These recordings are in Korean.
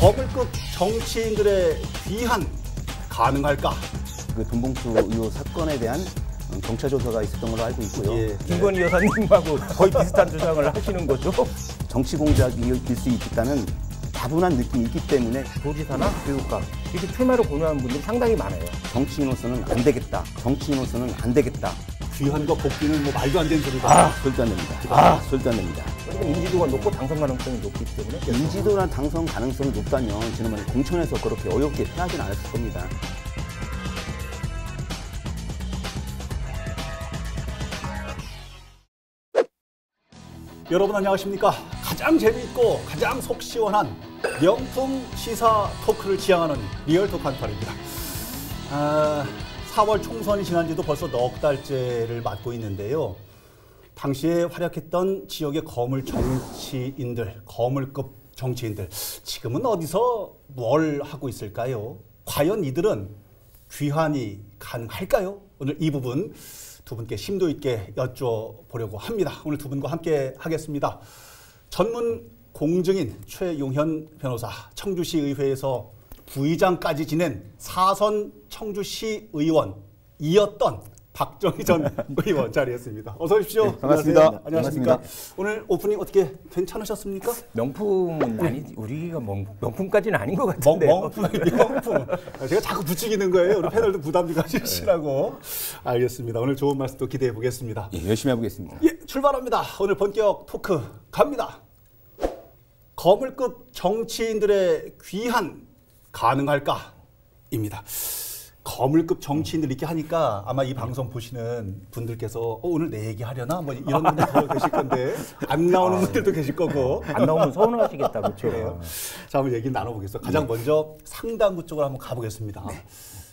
거물급 정치인들의 귀환 가능할까? 그 돈봉투 의혹 사건에 대한 경찰 조사가 있었던 걸로 알고 있고요. 예. 김건희 여사님하고 거의 비슷한 주장을 하시는 거죠. 정치 공작일 수 있다는 다분한 느낌이 있기 때문에 도지사나 교육감 이렇게 출마를 고려하는 분들이 상당히 많아요. 정치인으로서는 안 되겠다. 정치인으로서는 안 되겠다. 귀환과 복귀는 뭐 말도 안 되는 소리다. 절대 안 됩니다. 절대 안 됩니다. 인지도가 높고 당선 가능성이 높기 때문에 인지도나 당선 가능성이 높다면 지난번에 공천에서 그렇게 어렵게 패하진 않았을 겁니다. 여러분 안녕하십니까? 가장 재미있고 가장 속 시원한 명품 시사 토크를 지향하는 리얼토크 한판입니다. 4월 총선이 지난 지도 벌써 넉 달째를 맞고 있는데요. 당시에 활약했던 지역의 거물 정치인들, 거물급 정치인들, 지금은 어디서 뭘 하고 있을까요? 과연 이들은 귀환이 가능할까요? 오늘 이 부분 두 분께 심도 있게 여쭤보려고 합니다. 오늘 두 분과 함께 하겠습니다. 전문 공증인 최용현 변호사, 청주시 의회에서 부의장까지 지낸 4선 청주시 의원이었던 박정희 전 의원 자리했습니다. 어서 오십시오. 네, 반갑습니다. 안녕하십니까. 반갑습니다. 오늘 오프닝 어떻게 괜찮으셨습니까? 명품은 아니지. 우리가 명품까지는 아닌 것 같은데요. 명품. 제가 자꾸 부추기는 거예요. 우리 패널도 부담 가지시라고. 알겠습니다. 오늘 좋은 말씀 또 기대해 보겠습니다. 예, 열심히 해보겠습니다. 예, 출발합니다. 오늘 본격 토크 갑니다. 거물급 정치인들의 귀환 가능할까?입니다. 거물급 정치인들 이렇게 하니까 아마 이 방송 보시는 분들께서 오늘 내 얘기 하려나? 뭐 이런 분들 더 계실 건데 안 나오는 분들도 계실 거고. 안 나오면 서운하시겠다. 그렇죠. 그래요. 자, 한번 얘기 나눠보겠습니다. 가장 먼저 상당부 쪽으로 한번 가보겠습니다.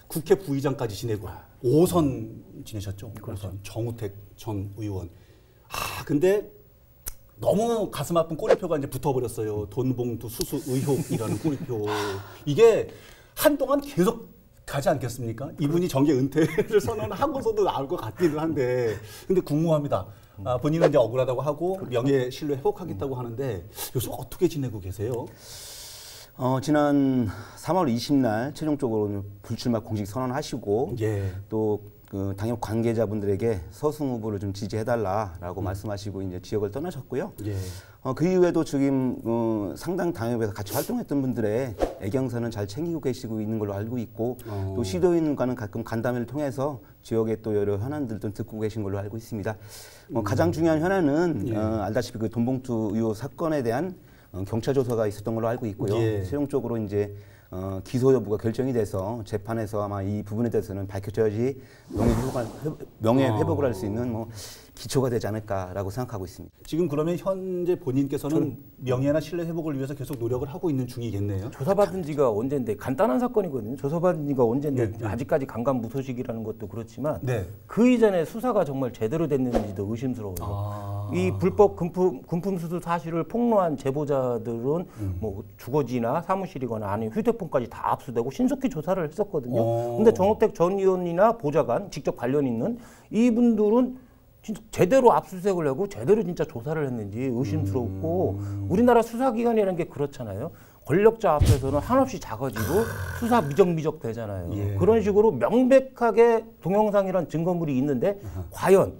국회 부의장까지 지내고 5선 지내셨죠? 그렇죠. 정우택 전 의원. 근데 너무 가슴 아픈 꼬리표가 이제 붙어버렸어요. 돈봉투 수수 의혹이라는 꼬리표. 이게 한동안 계속 가지 않겠습니까? 이분이 정계 은퇴를 선언하고서도 나올 것 같기는 한데, 근데 궁금합니다. 본인은 이제 억울하다고 하고 명예 신뢰 회복하겠다고 하는데 요즘 어떻게 지내고 계세요? 지난 3월 20날 최종적으로 불출마 공식 선언하시고 예. 또 그 당협 관계자분들에게 서승 후보를 좀 지지해달라라고 말씀하시고 이제 지역을 떠나셨고요. 예. 그 이후에도 지금 상당 당협에서 같이 활동했던 분들의 애경선은 잘 챙기고 계시고 있는 걸로 알고 있고 또 시도인과는 가끔 간담회를 통해서 지역의 또 여러 현안들도 듣고 계신 걸로 알고 있습니다. 가장 중요한 현안은 알다시피 그 돈봉투 의혹 사건에 대한 경찰 조사가 있었던 걸로 알고 있고요. 예. 최종적으로 이제 기소 여부가 결정이 돼서 재판에서 아마 이 부분에 대해서는 밝혀져야지 명예 회복을 할 수 있는 뭐 기초가 되지 않을까라고 생각하고 있습니다. 지금 그러면 현재 본인께서는 명예나 신뢰 회복을 위해서 계속 노력을 하고 있는 중이겠네요. 조사받은 지가 언젠데 간단한 사건이거든요. 조사받은 지가 언젠데 아직까지 강간무소식이라는 것도 그렇지만 그 이전에 수사가 정말 제대로 됐는지도 의심스러워요. 이 불법 금품 수수 사실을 폭로한 제보자들은 뭐 주거지나 사무실이거나 아니면 휴대폰까지 다 압수되고 신속히 조사를 했었거든요. 근데 정우택 전 의원이나 보좌관 직접 관련 있는 이분들은 진짜 제대로 압수수색을 하고 제대로 진짜 조사를 했는지 의심스럽고 우리나라 수사기관이라는 게 그렇잖아요. 권력자 앞에서는 한없이 작아지고 수사 미적미적 되잖아요. 예. 그런 식으로 명백하게 동영상이란 증거물이 있는데 과연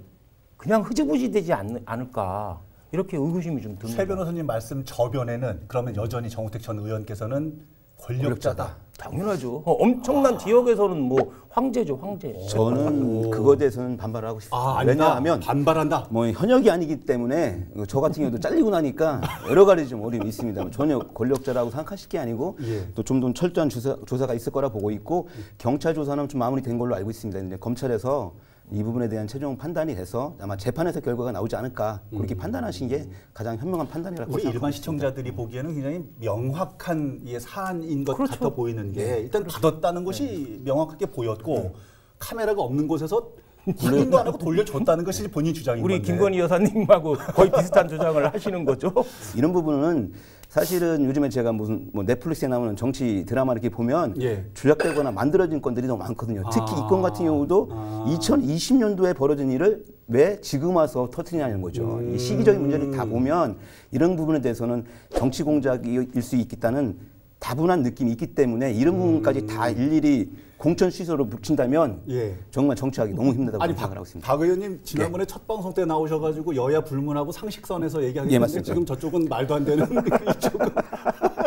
그냥 흐지부지 되지 않을까 이렇게 의구심이 좀 듭니다. 최 변호사님 말씀 저변에는 그러면 여전히 정우택 전 의원께서는 권력자다. 당연하죠. 엄청난 지역에서는 뭐 황제죠, 황제. 저는 그거에 대해서는 반발하고 싶습니다. 왜냐하면 반발한다. 뭐 현역이 아니기 때문에 저 같은 경우도 잘리고 나니까 여러 가지 좀 어려움이 있습니다. 전혀 권력자라고 생각하실 게 아니고 또 좀 더 철저한 조사가 있을 거라 보고 있고 경찰 조사는 좀 마무리된 걸로 알고 있습니다. 근데 검찰에서 이 부분에 대한 최종 판단이 돼서 아마 재판에서 결과가 나오지 않을까 그렇게 판단하신 게 가장 현명한 판단이라고 우리 생각합니다. 일반 시청자들이 보기에는 굉장히 명확한 사안인 것 같아 보이는 게 일단 받았다는 것이 명확하게 보였고 카메라가 없는 곳에서 확인도 안 하고 돌려줬다는 것이 본인 주장인 건데. 우리 김건희 여사님하고 거의 비슷한 주장을 하시는 거죠. 이런 부분은 사실은 요즘에 제가 무슨 뭐 넷플릭스에 나오는 정치 드라마 이렇게 보면 조작되거나 만들어진 건들이 너무 많거든요. 특히 이 건 같은 경우도 2020년도에 벌어진 일을 왜 지금 와서 터뜨리냐는 거죠. 이 시기적인 문제를 다 보면 이런 부분에 대해서는 정치 공작일 수 있겠다는 다분한 느낌이 있기 때문에 이런 부분까지 다 일일이 공천 시설로 붙인다면 정말 정치하기 너무 힘들다고 생각을 하고 있습니다. 박 의원님 지난번에 첫 방송 때 나오셔가지고 여야 불문하고 상식선에서 얘기하겠는데 지금 저쪽은 말도 안 되는 이쪽은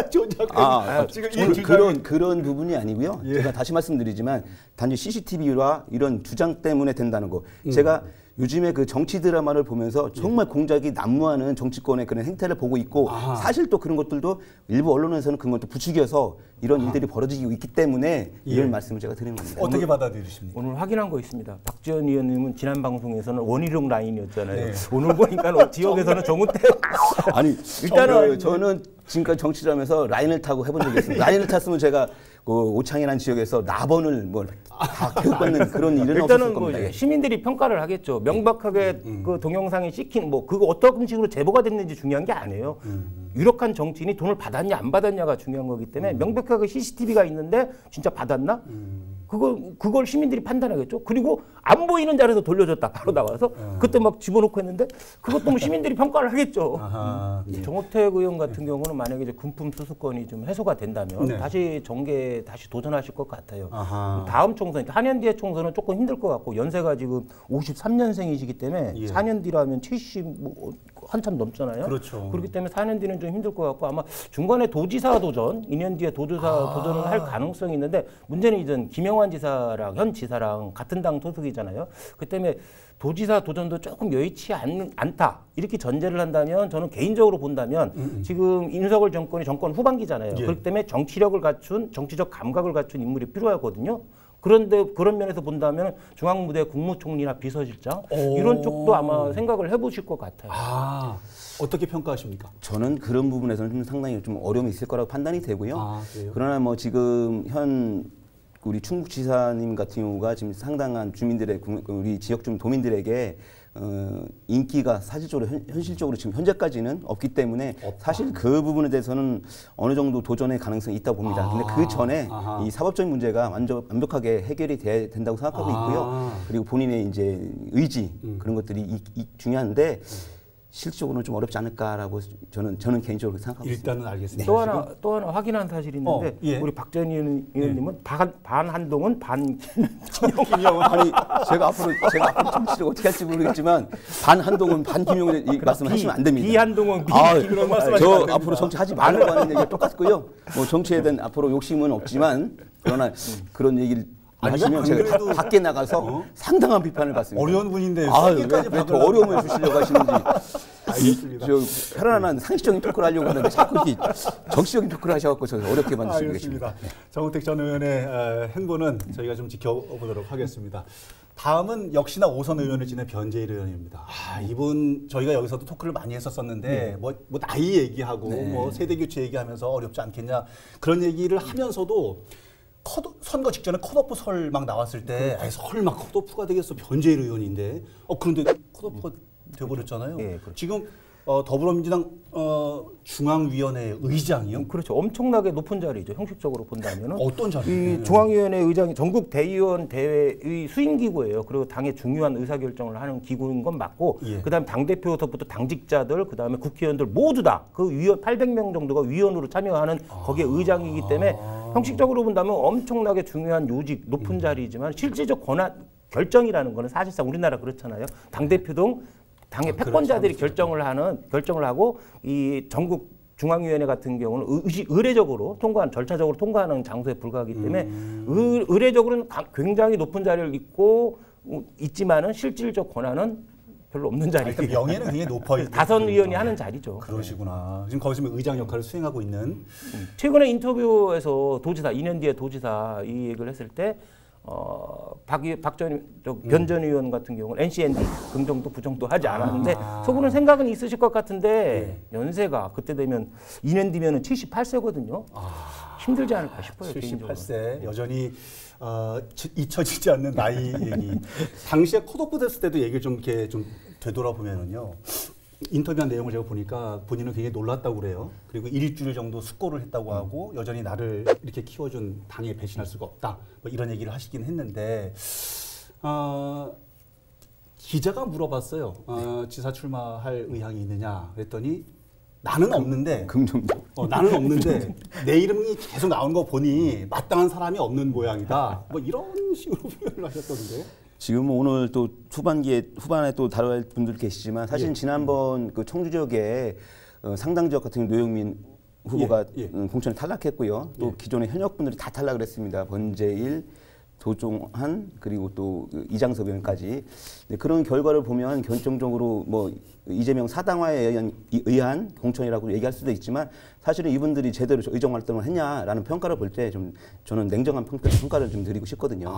조작. 지금 그런 부분이 아니고요. 제가 다시 말씀드리지만 단지 CCTV와 이런 주장 때문에 된다는 거. 제가 요즘에 그 정치 드라마를 보면서 정말 공작이 난무하는 정치권의 그런 행태를 보고 있고 사실 또 그런 것들도 일부 언론에서는 그런 것도 부추겨서 이런 일들이 벌어지고 있기 때문에 이런 말씀을 제가 드리는 겁니다. 어떻게 받아들이십니까? 오늘 확인한 거 있습니다. 박지원 의원님은 지난 방송에서는 원희룡 라인이었잖아요. 오늘 보니까 지역에서는 정우택. 아니 일단은 저는 지금까지 정치를 하면서 라인을 타고 해본 적이 있습니다. 라인을 탔으면 제가 그 오창이라는 지역에서 나번을 다 교육받는 그런 일은 없었을 겁니다. 일단은 시민들이 평가를 하겠죠. 명백하게 그 동영상이 찍힌 그거 어떤 식으로 제보가 됐는지 중요한 게 아니에요. 유력한 정치인이 돈을 받았냐 안 받았냐가 중요한 거기 때문에 명백하게 CCTV가 있는데 진짜 받았나? 그걸 시민들이 판단하겠죠. 그리고 안 보이는 자리에서 돌려줬다 바로 나와서 그때 막 집어넣고 했는데 그것도 뭐 시민들이 평가를 하겠죠. 정호택 의원 같은 경우는 만약에 이제 금품 수수권이 좀 해소가 된다면 다시 정계 다시 도전하실 것 같아요. 다음 총선, 4년 뒤에 총선은 조금 힘들 것 같고 연세가 지금 53년생이시기 때문에 4년 뒤라면 70 한참 넘잖아요. 그렇죠. 그렇기 때문에 4년 뒤는 좀 힘들 것 같고 아마 중간에 도지사 도전, 2년 뒤에 도지사 도전을 할 가능성이 있는데 문제는 이제 김영환 지사랑 현 지사랑 같은 당 소속이잖아요. 그 때문에 도지사 도전도 조금 여의치 않다. 이렇게 전제를 한다면 저는 개인적으로 본다면 지금 윤석열 정권이 정권 후반기잖아요. 그렇기 때문에 정치력을 갖춘 정치적 감각을 갖춘 인물이 필요하거든요. 그런데 그런 면에서 본다면 중앙무대 국무총리나 비서실장 이런 쪽도 아마 생각을 해보실 것 같아요. 어떻게 평가하십니까? 저는 그런 부분에서는 좀 상당히 좀 어려움이 있을 거라고 판단이 되고요. 그러나 뭐 지금 현 우리 충북지사님 같은 경우가 지금 상당한 주민들의 우리 지역 주 도민들에게 인기가 사실적으로 현실적으로 지금 현재까지는 없기 때문에 사실 그 부분에 대해서는 어느 정도 도전의 가능성이 있다고 봅니다. 근데 그 전에 이 사법적인 문제가 완벽하게 해결이 돼야 된다고 생각하고 있고요. 그리고 본인의 이제 의지 그런 것들이 중요한데 실질적으로는 좀 어렵지 않을까라고 저는 개인적으로 생각하고 있습니다. 일단은 알겠습니다. 또 하나 확인한 사실이 있는데 우리 박지원 의원님은 반 한동훈 반 김영훈 아니 제가 앞으로 정치를 어떻게 할지 모르겠지만 반 한동훈 반 김영훈 이 말씀을 하시면 안 됩니다. 비한동훈 그런 말씀하시면 저 앞으로 정치하지 말라고 하는 얘기가 똑같고요. 뭐 정치에 대한 앞으로 욕심은 없지만 그러나 그런 얘기를 하시면 제가 밖에 나가서 상당한 비판을 받습니다. 어려운 분인데 왜 더 어려움을 주시려고 하시는지. 알겠습니다. 저 편안한 상식적인 토크를 하려고 하는데 자꾸 이렇게 정치적인 토크를 하셔갖고 저 어렵게 만드시겠습니다. 정우택 전 의원의 행보는 저희가 좀 지켜보도록 하겠습니다. 다음은 역시나 5선 의원을 지낸 변재일 의원입니다. 이분 저희가 여기서도 토크를 많이 했었었는데 뭐 나이 얘기하고 뭐 세대 교체 얘기하면서 어렵지 않겠냐 그런 얘기를 하면서도 선거 직전에 컷오프 설 막 나왔을 때 설마 컷오프가 되겠어 변재일 의원인데 그런데 컷오프가 돼버렸잖아요. 그렇죠. 지금 더불어민주당 중앙위원회 의장이요? 그렇죠. 엄청나게 높은 자리죠. 형식적으로 본다면 어떤 자리예요? 이 중앙위원회 의장이 전국 대의원 대회의 수임기구예요. 그리고 당의 중요한 의사결정을 하는 기구인 건 맞고 그다음에 당대표서부터 당직자들 그다음에 국회의원들 모두 다 그 위원 800명 정도가 위원으로 참여하는 거기에 의장이기 때문에 형식적으로 본다면 엄청나게 중요한 요직 높은 자리이지만 실질적 권한 결정이라는 거는 사실상 우리나라 그렇잖아요. 당대표 등 당의 패권자들이 결정을 하고 이 전국 중앙위원회 같은 경우는 의례적으로 절차적으로 통과하는 장소에 불과하기 때문에 의례적으로는 굉장히 높은 자리를 있지만은 실질적 권한은 별로 없는 자리. 명예는 굉장히 높아요. 다선 의원이 하는 자리죠. 그러시구나. 지금 거기서 의장 역할을 수행하고 있는. 최근에 인터뷰에서 도지사 2년 뒤에 도지사 이 얘기를 했을 때 변전 의원 같은 경우는 NCND 긍정도 부정도 하지 않았는데 속으로는 생각은 있으실 것 같은데 연세가 그때 되면 2년 뒤면은 78세거든요. 힘들지 않을까 싶어요. 78세 여전히 잊혀지지 않는 나이 얘기. 당시에 컷오프 됐을 때도 얘기를 좀 이렇게 좀 되돌아보면은요. 인터뷰한 내용을 제가 보니까 본인은 굉장히 놀랐다고 그래요. 그리고 일주일 정도 숙고를 했다고 하고 여전히 나를 이렇게 키워준 당에 배신할 수가 없다. 뭐 이런 얘기를 하시긴 했는데 기자가 물어봤어요. 지사 출마할 의향이 있느냐 그랬더니 나는 없는데 긍정적. 나는 없는데 내 이름이 계속 나오는 거 보니 마땅한 사람이 없는 모양이다. 뭐 이런 식으로 표현을 하셨던데. 지금 오늘 또 후반에 또 다뤄야 할 분들 계시지만 사실 예. 지난번 그 청주 지역에 상당 지역 같은 경우 노영민 후보가 공천에 탈락했고요. 또 기존의 현역 분들이 다 탈락을 했습니다. 번재일, 도종한 그리고 또 이장섭 의원까지. 그런 결과를 보면 결정적으로 뭐 이재명 사당화에 의한 공천이라고 얘기할 수도 있지만 사실은 이분들이 제대로 의정 활동을 했냐라는 평가를 볼 때 좀 저는 냉정한 평가를 좀 드리고 싶거든요.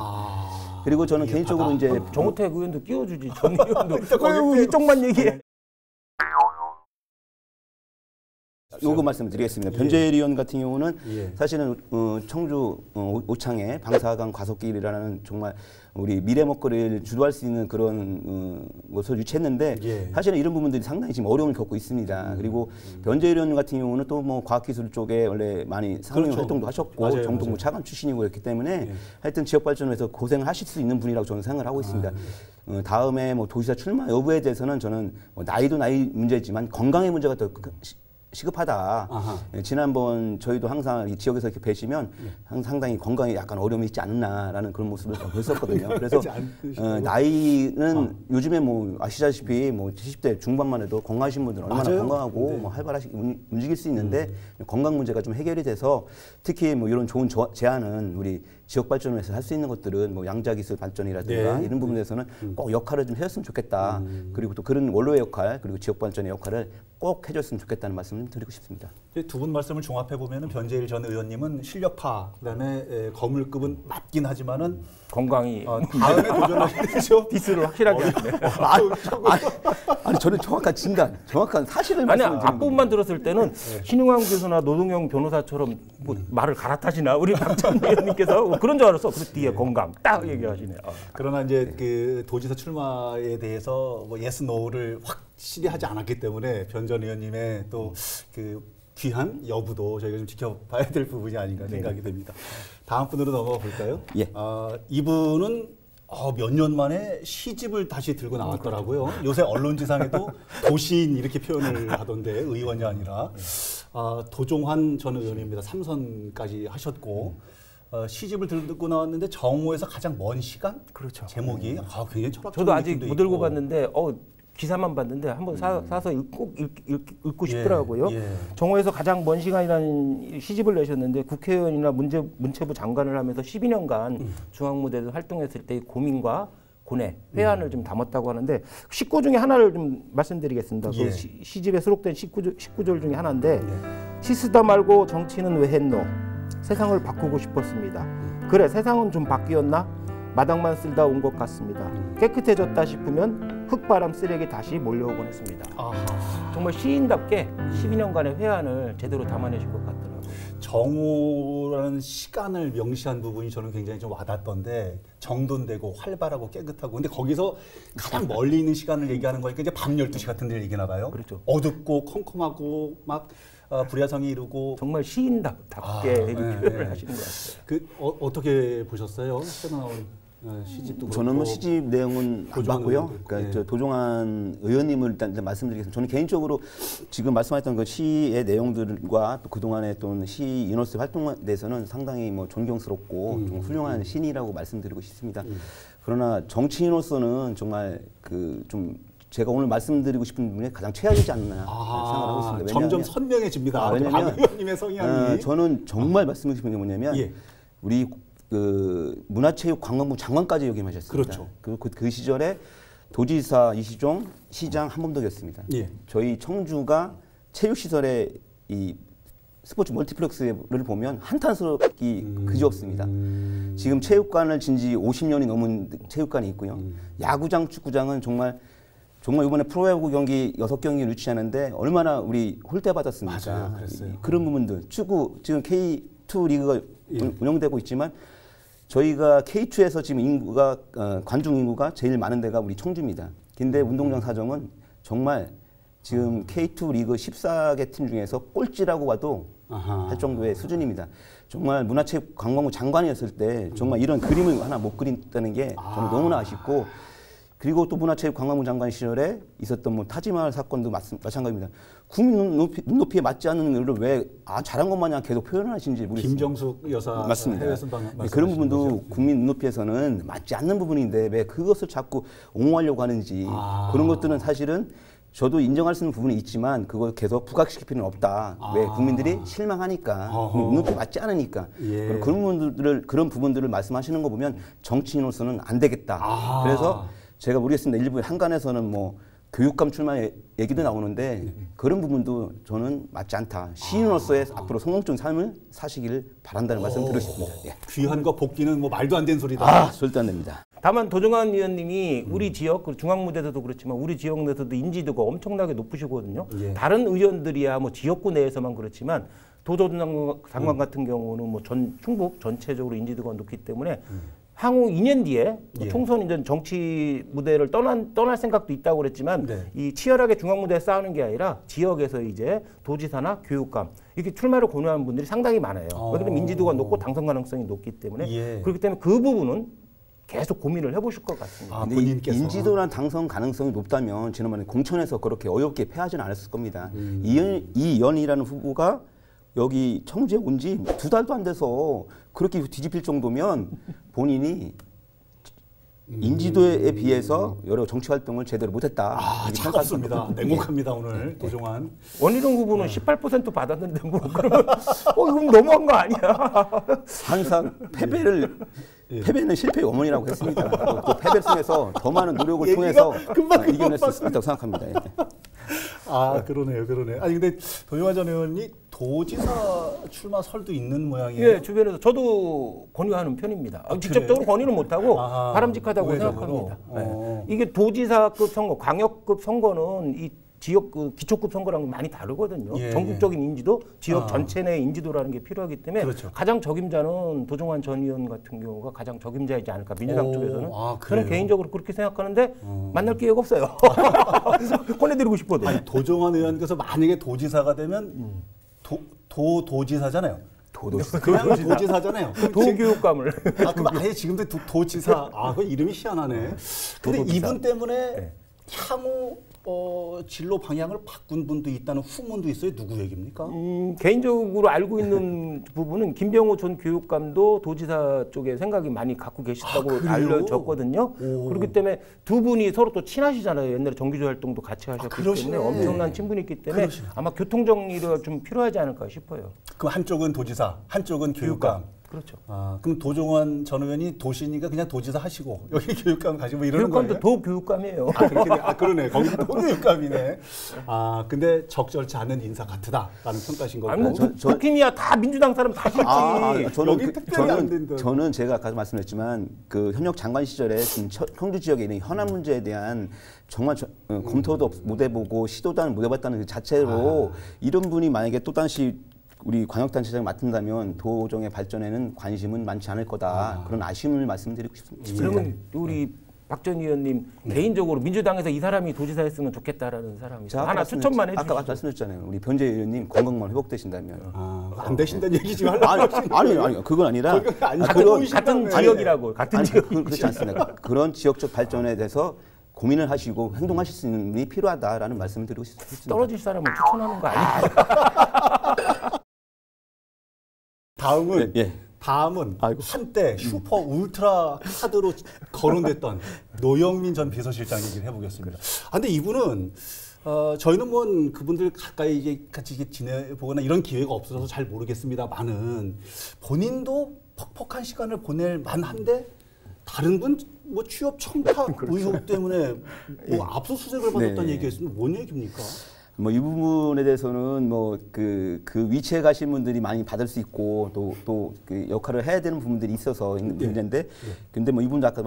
그리고 저는 개인적으로 이제 정우택 의원도 끼워주지. 전 의원도 이쪽만 얘기해. 요거 말씀드리겠습니다. 변재일 의원 같은 경우는 사실은 청주 오창에 방사강 과속길이라는 정말 우리 미래 먹거리를 주도할 수 있는 그런 것을 유치했는데 사실은 이런 부분들이 상당히 지금 어려움을 겪고 있습니다. 그리고 변재일 의원 같은 경우는 또 뭐 과학기술 쪽에 원래 많이 상임 활동도 하셨고 정동부 차관 출신이고 그렇기 때문에 하여튼 지역 발전에서 고생을 하실 수 있는 분이라고 저는 생각을 하고 있습니다. 다음에 뭐 도지사 출마 여부에 대해서는 저는 뭐 나이도 나이 문제지만 건강의 문제가 더 시급하다. 지난번 저희도 항상 이 지역에서 이렇게 뵈시면 상당히 건강에 약간 어려움이 있지 않나라는 그런 모습을 보였었거든요. 그래서 나이는 요즘에 뭐 아시다시피 뭐 70대 중반만 해도 건강하신 분들은 얼마나 건강하고 뭐 활발하게 움직일 수 있는데 건강 문제가 좀 해결이 돼서 특히 뭐 이런 좋은 제안은 우리 지역 발전을 위해서 할 수 있는 것들은 뭐 양자기술 발전이라든가 이런 부분에서는 꼭 역할을 좀 해줬으면 좋겠다. 그리고 또 그런 원로의 역할 그리고 지역 발전의 역할을 꼭 해줬으면 좋겠다는 말씀을 좀 드리고 싶습니다. 두 분 말씀을 종합해 보면은 변재일 전 의원님은 실력파, 그다음에 거물급은 맞긴 하지만은 건강이 다음에 도전하시죠. 디스를 확실하게 하시네. 아니 저는 정확한 사실을 아니 말씀드리는 앞부분만 들었을 때는 신용환 교수나 노동영 변호사처럼 뭐 말을 갈아타시나 우리 박찬 의원님께서 그런 줄 알았어. 그 뒤에 건강 딱 얘기하시네. 그러나 이제 그 도지사 출마에 대해서 뭐 예스 노를 확실히 하지 않았기 때문에 변 전 의원님의 또 그 귀한 여부도 저희가 좀 지켜봐야 될 부분이 아닌가 생각이 됩니다. 다음 분으로 넘어가 볼까요? 이분은 몇 년 만에 시집을 다시 들고 나왔더라고요. 요새 언론지상에도 도시인 이렇게 표현을 하던데 의원이 아니라 도종환 전 의원입니다. 3선까지 하셨고 시집을 들고 나왔는데 정오에서 가장 먼 시간? 그렇죠. 제목이 굉장히 철학적인 저도 아직 느낌도 못 읽고 있고. 봤는데 기사만 봤는데 한번 사서 꼭 읽고 싶더라고요. 정오에서 가장 먼 시간이라는 시집을 내셨는데 국회의원이나 문체부 장관을 하면서 12년간 중앙무대에서 활동했을 때의 고민과 고뇌, 회한을 좀 담았다고 하는데 식구 중에 하나를 좀 말씀드리겠습니다. 그 시집에 수록된 식구절 중에 하나인데 시쓰다 말고 정치는 왜 했노? 세상을 바꾸고 싶었습니다. 그래 세상은 좀 바뀌었나? 마당만 쓸다 온 것 같습니다. 깨끗해졌다 싶으면 흙바람 쓰레기 다시 몰려오곤 했습니다. 정말 시인답게 12년간의 회한을 제대로 담아내신 것 같더라고요. 정오라는 시간을 명시한 부분이 저는 굉장히 좀 와닿던데 정돈되고 활발하고 깨끗하고 근데 거기서 가장 멀리 있는 시간을 얘기하는 거니까 이제 밤 12시 같은 데를 얘기나 봐요. 그렇죠. 어둡고 컴컴하고 막 불야성이 이루고 정말 시인답게 표현을 하시는 것 같아요. 어떻게 보셨어요? 새로 나온 시집도 저는 뭐 시집 내용은 안 봤고요. 그러니까 도종환 의원님을 일단 말씀드리겠습니다. 저는 개인적으로 지금 말씀하셨던 그 시의 내용들과 또 그동안의 또 시 유니버스 활동에 대해서는 상당히 뭐 존경스럽고 좀 훌륭한 신이라고 말씀드리고 싶습니다. 그러나 정치인으로서는 정말 좀 제가 오늘 말씀드리고 싶은 분이 가장 최악이지 않나 생각하고 있습니다. 점점 선명해집니다. 왜냐하면 의원님의 성향이 저는 정말 말씀드리고 싶은 게 뭐냐면 우리 문화체육관광부 장관까지 역임하셨습니다. 그렇죠. 그 시절에 도지사 이시종, 시장 한범덕이었습니다. 저희 청주가 체육시설에 이 스포츠 멀티플렉스를 보면 한탄스럽기 그지없습니다. 지금 체육관을 진 지 50년이 넘은 체육관이 있고요. 야구장, 축구장은 정말 이번에 프로야구 경기 6경기를 유치하는데 얼마나 우리 홀대받았습니까? 맞아요. 그랬어요. 그런 부분들. 축구 지금 K2 리그가 운영되고 있지만 저희가 K2에서 지금 인구가 관중 인구가 제일 많은 데가 우리 청주입니다. 근데 운동장 사정은 정말 지금 K2 리그 14개 팀 중에서 꼴찌라고 봐도 할 정도의 수준입니다. 정말 문화체육관광부 장관이었을 때 정말 이런 그림을 하나 못 그린다는 게 저는 너무나 아쉽고 그리고 또 문화체육관광부 장관 시절에 있었던 뭐 타지마할 사건도 마찬가지입니다. 국민 눈높이에 맞지 않는 일을 왜 잘한 것 마냥 계속 표현하시는지 모르겠습니다. 김정숙 여사 맞습니다. 해외 순방 그런 부분도 국민 눈높이에서는 맞지 않는 부분인데 왜 그것을 자꾸 옹호하려고 하는지 그런 것들은 사실은 저도 인정할 수 있는 부분이 있지만 그걸 계속 부각시킬 필요는 없다. 왜 국민들이 실망하니까 눈높이 맞지 않으니까 예. 그런 부분들을 말씀하시는 거 보면 정치인으로서는 안 되겠다. 그래서 제가 모르겠습니다. 일부 한간에서는 뭐 교육감 출마 얘기도 나오는데 그런 부분도 저는 맞지 않다. 시인으로서의 앞으로 성공적인 삶을 사시기를 바란다는 말씀을 드리고 싶습니다. 예. 귀한과 복귀는 뭐 말도 안 되는 소리다. 절대 안 됩니다. 다만 도종환 의원님이 우리 지역 중앙무대에서도 그렇지만 우리 지역 내에서도 인지도가 엄청나게 높으시거든요. 예. 다른 의원들이야 뭐 지역구 내에서만 그렇지만 도전 장관 같은 경우는 뭐 충북 전체적으로 인지도가 높기 때문에 향후 2년 뒤에 예. 총선 이제 정치 무대를 떠날 생각도 있다고 그랬지만 네. 이 치열하게 중앙 무대에 싸우는 게 아니라 지역에서 이제 도지사나 교육감 이렇게 출마를 고려하는 분들이 상당히 많아요. 왜냐하면 인지도가 높고 당선 가능성이 높기 때문에 예. 그렇기 때문에 그 부분은 계속 고민을 해보실 것 같습니다. 근데 인지도나 당선 가능성이 높다면 지난번에 공천에서 그렇게 어렵게 패하지는 않았을 겁니다. 이연이라는 후보가 여기 청주에 온 지 2달도 안 돼서 그렇게 뒤집힐 정도면 본인이 인지도에 비해서 여러 정치 활동을 제대로 못했다. 차갑습니다. 냉혹합니다 오늘 도종환. 원희룡 후보는 18% 받았는데 뭐 그러면 이건 너무한 거 아니야? 항상 패배는 실패의 어머니라고 했습니다. 또 패배 속에서 더 많은 노력을 통해서 이겨낼 수 있다고 생각합니다. 예. 그러네요. 아니 근데 도종환 전 의원이 도지사 출마 설도 있는 모양이에요. 예, 주변에서 저도 권유하는 편입니다. 직접적으로 권유는 못하고 바람직하다고 생각합니다. 네. 이게 도지사급 선거, 광역급 선거는 이 지역 기초급 선거랑 많이 다르거든요. 예. 전국적인 인지도, 지역 전체 내 인지도라는 게 필요하기 때문에 그렇죠. 가장 적임자는 도종환 전 의원 같은 경우가 가장 적임자이지 않을까 민주당 쪽에서는 저는 그래요? 개인적으로 그렇게 생각하는데 만날 기회가 없어요. 권해드리고 싶어도. 아니, 도종환 의원께서 만약에 도지사가 되면 도지사잖아요. 그냥 도지사잖아요. 도교육감을. 그럼 아예 지금도 도지사. 그 이름이 희한하네. 근데 이분 때문에 향후 진로 방향을 바꾼 분도 있다는 후문도 있어요. 누구 얘기입니까? 개인적으로 알고 있는 부분은 김병호 전 교육감도 도지사 쪽에 생각이 많이 갖고 계시다고 알려졌거든요. 그렇기 때문에 두 분이 서로 또 친하시잖아요. 옛날에 정규조 활동도 같이 하셨기 때문에 엄청난 친분이 있기 때문에 아마 교통정리가 좀 필요하지 않을까 싶어요. 그럼 한쪽은 도지사, 한쪽은 교육감. 그렇죠. 그럼 도종환 전 의원이 도시니까 그냥 도지사 하시고 여기 교육감 가시고 뭐 이러는 거예요? 교육감도 도교육감이에요. 그러네. 거기도 도교육감이네. 근데 적절치 않은 인사 같다라는 평가신 거고. 아니 뭐 국힘이야 다 민주당 사람 다 싫지. 여기 특별히 안 된다. 저는 제가 아까 말씀드렸지만 그 현역 장관 시절에 청주 지역에 있는 현안 문제에 대한 정말 검토도 못 해보고 시도도 못 해봤다는 그 자체로 이런 분이 만약에 또 다시 우리 광역단체장을 맡는다면 도정의 발전에는 관심은 많지 않을 거다. 그런 아쉬움을 말씀드리고 싶습니다. 그러면 우리 박 전 의원님 개인적으로 민주당에서 이 사람이 도지사였으면 좋겠다라는 사람이 하나 추천만 해주시죠. 아까 말씀드렸잖아요. 우리 변재 의원님 건강만 회복되신다면. 안 되신다는 얘기 지금 하려고 아니 그건 아니라 같은 지역이라고. 같은 지역. 그렇지 않습니다. 그런 지역적 발전에 대해서 고민을 하시고 행동하실 수 있는 분이 필요하다라는 말씀을 드리고 싶습니다. 떨어질 사람을 추천하는 거 아니에요? 다음은 한때 슈퍼 울트라 카드로 거론됐던 노영민 전 비서실장 얘기를 해보겠습니다. 근데 이분은 저희는 뭐 그분들 가까이 이제 같이 지내보거나 이런 기회가 없어서 잘 모르겠습니다만은 본인도 퍽퍽한 시간을 보낼 만한데 다른 분 뭐 취업 청탁 의혹 때문에 뭐 압수수색을 받았다는 얘기했으면 뭔 얘기입니까? 뭐 이 부분에 대해서는 뭐 그 위치에 가신 분들이 많이 받을 수 있고 또 그 역할을 해야 되는 부분들이 있어서 있는 문제인데 근데 뭐 이분도 아까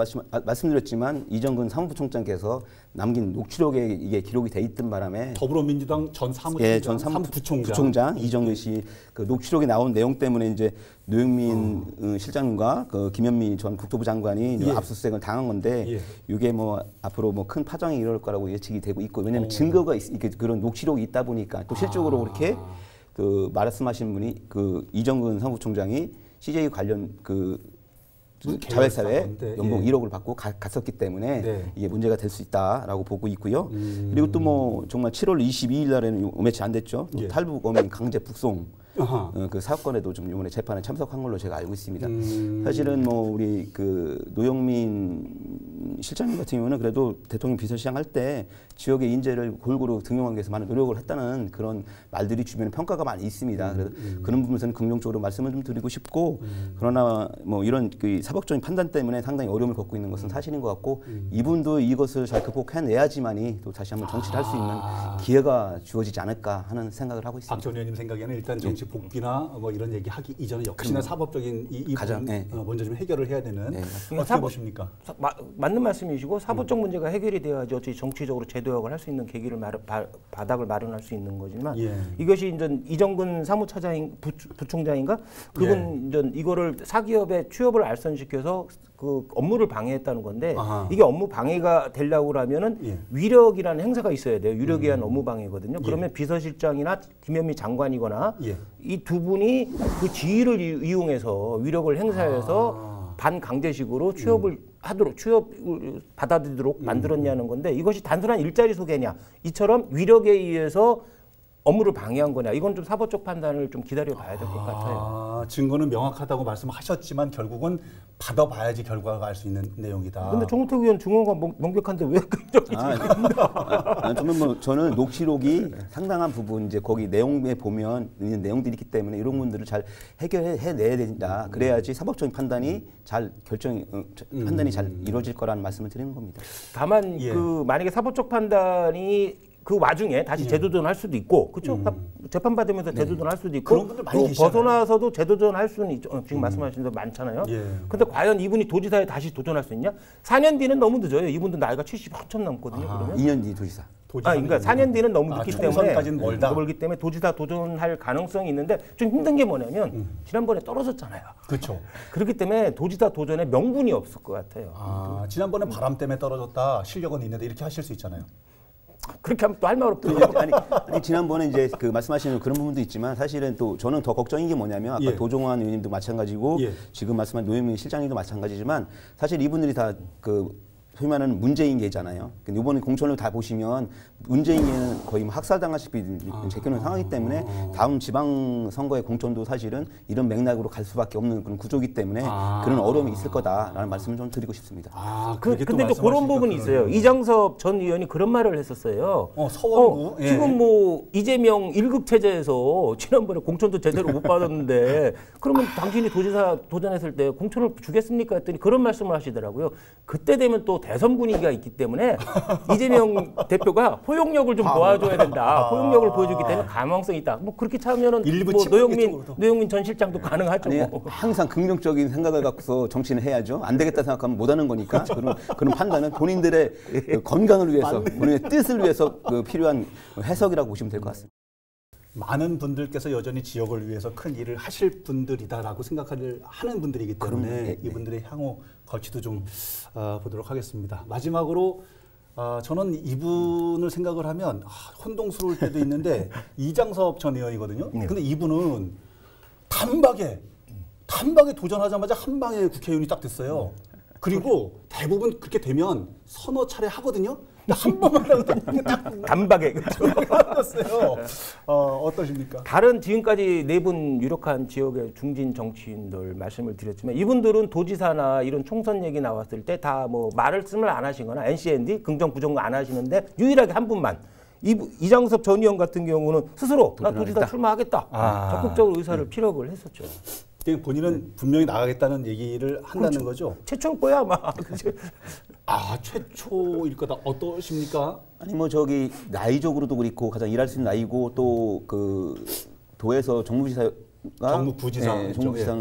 말씀드렸지만 이정근 사무부총장께서 남긴 녹취록에 이게 기록이 돼 있던 바람에 더불어민주당 전 사무부총장 이정근 씨 그 녹취록에 나온 내용 때문에 이제 노영민 실장님과 그 김현미 전 국토부 장관이 압수수색을 당한 건데 이게 뭐 앞으로 뭐 큰 파장이 일어날 거라고 예측이 되고 있고 왜냐하면 증거가 그런 녹취록이 있다 보니까 또 실적으로 그렇게 그 말씀하신 분이 그 이정근 사무부총장이 CJ 관련 그 자회사회 연봉 1억을 받고 갔었기 때문에 이게 문제가 될 수 있다라고 보고 있고요. 그리고 또 뭐 정말 7월 22일 날에는 며칠 안 됐죠. 탈북 어민 강제 북송 그 사건에도 좀 이번에 재판에 참석한 걸로 제가 알고 있습니다. 사실은 뭐 우리 그 노영민 실장님 같은 경우는 그래도 대통령 비서실장 할 때 지역의 인재를 골고루 등용하기 위해서 많은 노력을 했다는 그런 말들이 주변에 평가가 많이 있습니다. 그래서 그런 부분에서는 긍정적으로 말씀을 좀 드리고 싶고 그러나 뭐 이런 그 사법적인 판단 때문에 상당히 어려움을 겪고 있는 것은 사실인 것 같고 이분도 이것을 잘 극복해내야지만이 또 다시 한번 정치를 할 수 있는 기회가 주어지지 않을까 하는 생각을 하고 있습니다. 박 전 의원님 생각에는 일단 정치 복귀나 뭐 이런 얘기 하기 이전에 역시나 사법적인 이 가장 먼저 좀 해결을 해야 되는 어떻게 보십니까? 맞는 말씀이시고 사법적 문제가 해결이 돼야지 어찌 정치적으로 제도역을 할 수 있는 계기를 바닥을 마련할 수 있는 거지만 이것이 이제 이정근 사무처장 부총장인가 그분 이제 이거를 사기업의 취업을 알선시켜서 그 업무를 방해했다는 건데 이게 업무 방해가 되려고 하면은 위력이라는 행사가 있어야 돼요. 위력에 의한 업무 방해거든요. 그러면 비서실장이나 김현미 장관이거나 이 두 분이 그 지위를 이용해서 위력을 행사해서 반강제식으로 취업을 하도록 취업을 받아들이도록 만들었냐는 건데 이것이 단순한 일자리 소개냐 이처럼 위력에 의해서 업무를 방해한 거냐 이건 좀 사법적 판단을 좀 기다려 봐야 될 것 같아요. 증거는 명확하다고 말씀하셨지만 결국은 받아봐야지 결과가 알 수 있는 내용이다. 근데 정우택 의원 증거가 명백한데 왜 긍정이지? 저는 녹취록이 상당한 부분 이제 거기 내용에 보면 있는 내용들이 있기 때문에 이런 부분들을 잘 해결해내야 된다. 그래야지 사법적인 판단이 잘 판단이 잘 이루어질 거라는 말씀을 드리는 겁니다. 다만 그 만약에 사법적 판단이 그 와중에 다시 재도전할 수도 있고, 그렇죠? 재판 받으면서 재도전할 수도 있고, 또 벗어나서도 재도전할 수는 있죠. 지금 말씀하신 대로 많잖아요. 근데 과연 이분이 도지사에 다시 도전할 수 있냐? 4년 뒤는 너무 늦어요. 이분도 나이가 70 한참 넘거든요. 그러면 2년 뒤 도지사. 그러니까 4년 뒤는 너무 늦기 때문에 멀기 때문에 도지사 도전할 가능성이 있는데 좀 힘든 게 뭐냐면 지난번에 떨어졌잖아요. 그렇죠. 그렇기 때문에 도지사 도전에 명분이 없을 것 같아요. 지난번에 바람 때문에 떨어졌다. 실력은 있는데 이렇게 하실 수 있잖아요. 그렇게 하면 또 할 말 없더라고요. 아니 지난번에 이제 그 말씀하시는 그런 부분도 있지만 사실은 또 저는 더 걱정인 게 뭐냐면 아까 도종환 의원님도 마찬가지고 지금 말씀한 노영민 실장님도 마찬가지지만 사실 이분들이 다 그 소위 말하는 문재인계잖아요. 근데 이번에 공천을 다 보시면 문재인계는 거의 뭐 학살당하시피 제껴놓은 상황이기 때문에 다음 지방선거의 공천도 사실은 이런 맥락으로 갈 수밖에 없는 그런 구조이기 때문에 그런 어려움이 있을 거다라는 말씀을 좀 드리고 싶습니다. 근데 또 그런 부분이 있어요. 이장섭 전 의원이 그런 말을 했었어요. 서원구. 지금 뭐 이재명 1급 체제에서 지난번에 공천도 제대로 못 받았는데 그러면 당신이 도지사 도전했을 때 공천을 주겠습니까? 했더니 그런 말씀을 하시더라고요. 그때 되면 또 대선 분위기가 있기 때문에 이재명 대표가 포용력을 좀 보여줘야 된다. 포용력을 보여주기 때문에 가망성이 있다. 뭐 그렇게 차면은 뭐 노영민 전 실장도 가능하죠. 아니, 항상 긍정적인 생각을 갖고서 정치는 해야죠. 안 되겠다 생각하면 못하는 거니까 그런 판단은 본인들의 건강을 위해서, 본인의 뜻을 위해서 필요한 해석이라고 보시면 될 것 같습니다. 많은 분들께서 여전히 지역을 위해서 큰 일을 하실 분들이다라고 생각을 하는 분들이기 때문에 이분들의 향후 걸치도 좀 보도록 하겠습니다. 마지막으로 저는 이분을 생각을 하면 혼동스러울 때도 있는데 이장섭 전 의원이거든요. 근데 이분은 단박에 도전하자마자 한 방에 국회의원이 딱 됐어요. 그리고 대부분 그렇게 되면 서너 차례 하거든요. 한 번만 하고 딱 단박에 끝났어요. 어떠십니까? 다른 지금까지 네 분 유력한 지역의 중진 정치인들 말씀을 드렸지만 이분들은 도지사나 이런 총선 얘기 나왔을 때 다 뭐 말씀을 안 하시거나 NCND 긍정 부정 안 하시는데 유일하게 한 분만 이장섭 전 의원 같은 경우는 스스로 나 도지사 출마하겠다 적극적으로 의사를 피력을 했었죠. 본인은 분명히 나가겠다는 얘기를 한다는 거죠? 최초일 거야 아마. 최초일 거다. 어떠십니까? 아니 뭐 저기 나이적으로도 그렇고 가장 일할 수 있는 나이고 또 그 도에서 정무부지사가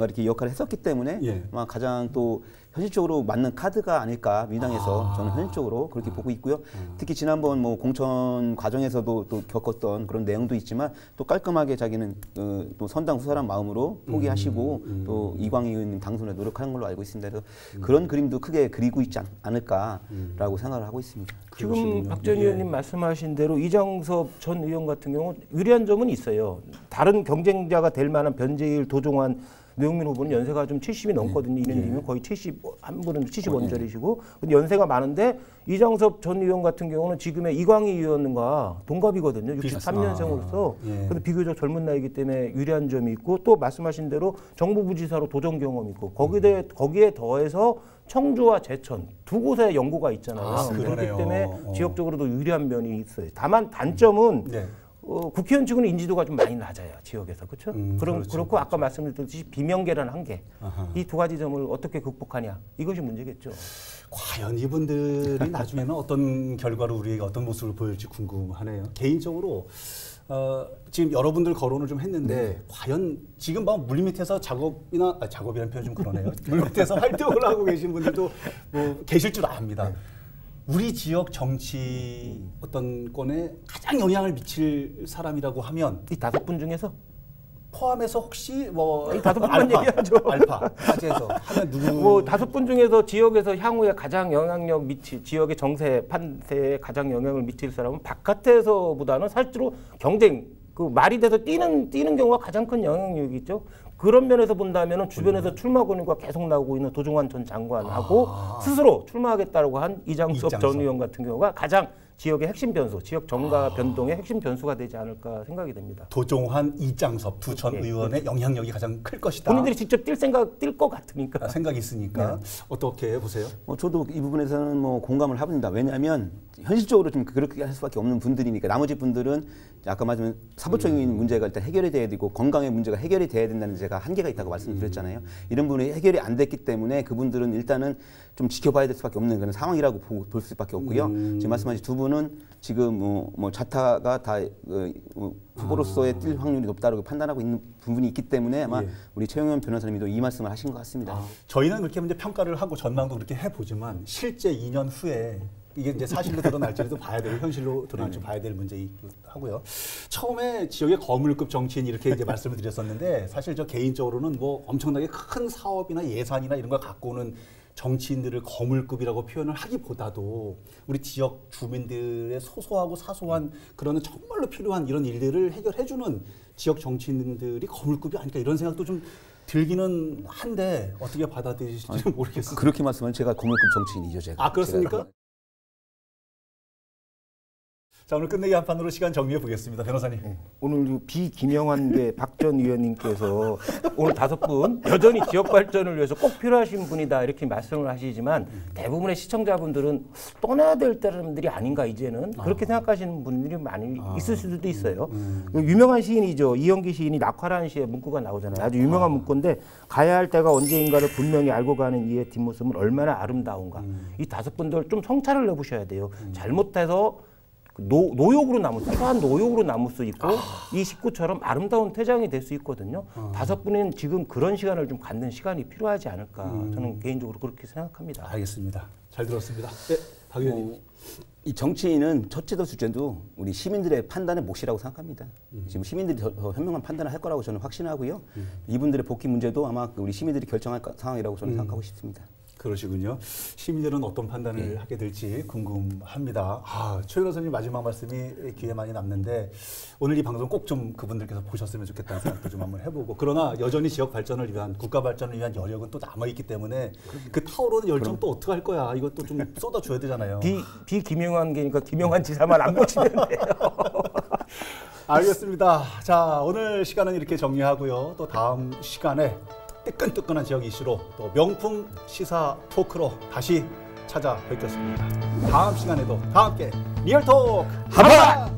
이렇게 역할을 했었기 때문에 아마 가장 또 현실적으로 맞는 카드가 아닐까 민주당에서 저는 현실적으로 그렇게 보고 있고요. 특히 지난번 뭐 공천 과정에서도 또 겪었던 그런 내용도 있지만 또 깔끔하게 자기는 또 선당 후사란 마음으로 포기하시고 또 이광희 의원님 당선에 노력하는 걸로 알고 있습니다. 그래서 그런 그림도 크게 그리고 있지 않을까라고 생각을 하고 있습니다. 지금 박 전 의원님 말씀하신 대로 이장섭 전 의원 같은 경우 유리한 점은 있어요. 다른 경쟁자가 될 만한 변재일, 도종환 노영민 후보는 연세가 좀 70이 넘거든요. 이년이면 거의 70, 한 분은 71절이시고 근데 연세가 많은데 이장섭 전 의원 같은 경우는 지금의 이광희 의원과 동갑이거든요. 63년생으로서. 근데 비교적 젊은 나이기 때문에 유리한 점이 있고 또 말씀하신 대로 정부부지사로 도전 경험이 있고 거기에 더해서 청주와 제천 두 곳에 연고가 있잖아요. 그렇기 때문에 지역적으로도 유리한 면이 있어요. 다만 단점은 국회의원 측은 인지도가 좀 많이 낮아요. 지역에서. 그렇죠? 그렇고 아까 말씀드렸듯이 비명계란 한계. 이 두 가지 점을 어떻게 극복하냐. 이것이 문제겠죠. 과연 이분들이 나중에는 어떤 결과로 우리에게 어떤 모습을 보일지 궁금하네요. 개인적으로 지금 여러분들 거론을 좀 했는데 과연 지금 막 물밑에서 작업이라는 표현 좀 그러네요. 물밑에서 활동을 하고 계신 분들도 뭐 계실 줄 압니다. 우리 지역 정치 어떤 건에 가장 영향을 미칠 사람이라고 하면 이 5분 중에서 포함해서 혹시 뭐 이 5분만 얘기하죠. 알파 화제에서 하면 누구? 뭐 5분 중에서 지역에서 향후에 가장 영향력 지역의 정세 판세에 가장 영향을 미칠 사람은 바깥에서보다는 실제로 경쟁 그 말이 돼서 뛰는 경우가 가장 큰 영향력이 있죠. 그런 면에서 본다면 주변에서 출마 권유가 계속 나오고 있는 도종환 전 장관하고 스스로 출마하겠다고 한 이장섭 전 의원 같은 경우가 가장 지역의 핵심 변수, 지역 정가 변동의 핵심 변수가 되지 않을까 생각이 됩니다. 도종환, 이장섭 두 전 의원의 영향력이 가장 클 것이다. 본인들이 직접 뛸 것 같으니까. 생각이 있으니까. 어떻게 보세요? 저도 이 부분에서는 뭐 공감을 합니다. 왜냐하면 현실적으로 좀 그렇게 할 수밖에 없는 분들이니까 나머지 분들은 아까 말씀한 사법적인 문제가 일단 해결이 돼야 되고 건강의 문제가 해결이 돼야 된다는 제가 한계가 있다고 말씀드렸잖아요. 이런 부분이 해결이 안 됐기 때문에 그분들은 일단은 좀 지켜봐야 될 수밖에 없는 그런 상황이라고 볼 수밖에 없고요. 지금 말씀하신 두 분은 지금 뭐 자타가 다 후보로서의 뛸 확률이 높다고 판단하고 있는 부분이 있기 때문에 아마 우리 최영현 변호사님도 이 말씀을 하신 것 같습니다. 저희는 그렇게 이제 평가를 하고 전망도 그렇게 해보지만 실제 2년 후에 이게 이제 사실로 드러날지도 봐야 되고 현실로 드러날지 봐야 될 문제이기도 하고요. 처음에 지역의 거물급 정치인 이렇게 이제 말씀을 드렸었는데 사실 저 개인적으로는 뭐 엄청나게 큰 사업이나 예산이나 이런 걸 갖고 오는 정치인들을 거물급이라고 표현을 하기보다도 우리 지역 주민들의 소소하고 사소한 그런 정말로 필요한 이런 일들을 해결해주는 지역 정치인들이 거물급이 아닐까 이런 생각도 좀 들기는 한데 어떻게 받아들이실지 모르겠어요. 그렇게 말씀하면 제가 거물급 정치인이죠, 제가. 그렇습니까? 자, 오늘 끝내기 한 판으로 시간 정리해 보겠습니다. 변호사님. 오늘 비김영환계 박 전 의원님께서 오늘 5분 여전히 지역 발전을 위해서 꼭 필요하신 분이다 이렇게 말씀을 하시지만 대부분의 시청자분들은 떠나야 될 사람들이 아닌가 이제는 그렇게 생각하시는 분들이 많이 있을 수도 있어요. 유명한 시인이죠. 이영기 시인이 낙화라는 시에 문구가 나오잖아요. 아주 유명한 문구인데 가야 할 때가 언제인가를 분명히 알고 가는 이의 뒷모습은 얼마나 아름다운가. 이 5분들 좀 성찰을 해보셔야 돼요. 잘못해서 노욕으로 초한 노욕으로 남을 수 있고 이 식구처럼 아름다운 퇴장이 될 수 있거든요. 5분은 지금 그런 시간을 좀 갖는 시간이 필요하지 않을까 저는 개인적으로 그렇게 생각합니다. 알겠습니다. 잘 들었습니다. 네, 박 의원님. 이 정치인은 첫째도 둘째도 우리 시민들의 판단의 몫이라고 생각합니다. 지금 시민들이 더 현명한 판단을 할 거라고 저는 확신하고요. 이분들의 복귀 문제도 아마 우리 시민들이 결정할 상황이라고 저는 생각하고 싶습니다. 그러시군요. 시민들은 어떤 판단을 하게 될지 궁금합니다. 최 변호사님 마지막 말씀이 귀에 많이 남는데 오늘 이 방송 꼭 좀 그분들께서 보셨으면 좋겠다는 생각도 좀 한번 해보고 그러나 여전히 지역 발전을 위한 국가 발전을 위한 여력은 또 남아있기 때문에 그 타오르는 열정 또 어떻게 할 거야 이것도 좀 쏟아줘야 되잖아요. 비김영환계니까 김영환 지사만 안 보시면 돼요. 알겠습니다. 자, 오늘 시간은 이렇게 정리하고요. 또 다음 시간에 뜨끈뜨끈한 지역 이슈로 또 명품 시사 토크로 다시 찾아뵙겠습니다. 다음 시간에도 다 함께 리얼톡 하바!